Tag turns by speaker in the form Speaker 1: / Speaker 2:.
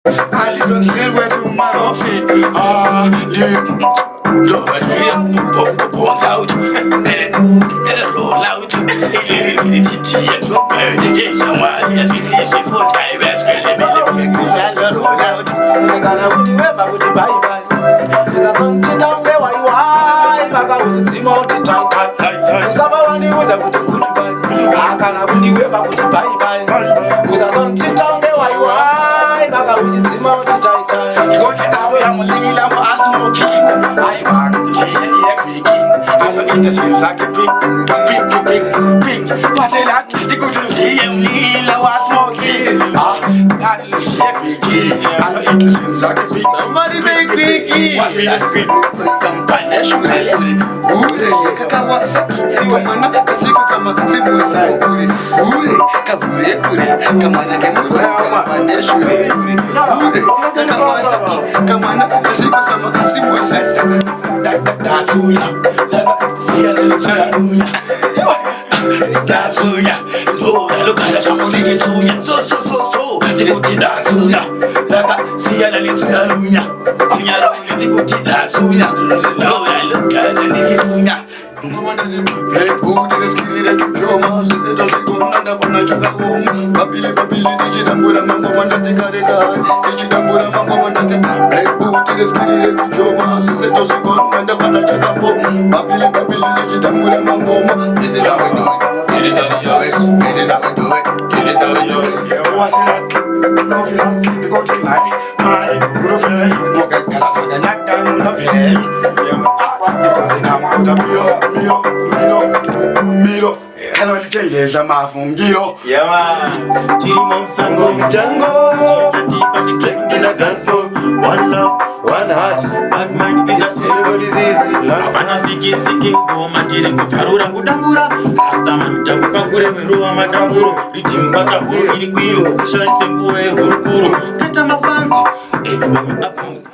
Speaker 1: Ali don't say where to my opsy. Look at here, bones out, roll out, like a pig. What a lot, the good GM, I was smoking. God, I know English seems like a pig.
Speaker 2: Somebody say piggy.
Speaker 1: What's that pig? Kampanya shule ure kakawasaki kamana kasiku sama simu ure kabure kamana kemuru kampanya shule ure kakawasaki kamana kasiku sama simu Dasunya, Dasunya, look at the family Jisunya, so, the good Dasunya, Sia Litsunya, the good Dasunya, look at the Jisunya. Play boot in the skill like Joma, she said, she go under Bonajaga home, Babili, Digidambura, Mambo, and the Tigariga, Digidambura, Mambo, and the play boot in the skill like Joma, she said, she go under Bonajaga home, Babili, Digidambura, Mambo, this is how we do it, this is how we do it, this is how we do it, this is how we do it. What's that? Love you, you go to my guru, Moga, knock down the pay. Miro, hello, the mafungiro.
Speaker 2: Yama, Timon Sango Jango, deep and trapped in a gaso. One love, one heart, bad mind is a terrible disease. Labana Siki, go Matiri, Farura, Gudangura, last time Takakure, Rua Matanguro, Ritim Patahuru, Iriquio, Shar Simple, Hurukuru, Katama fans.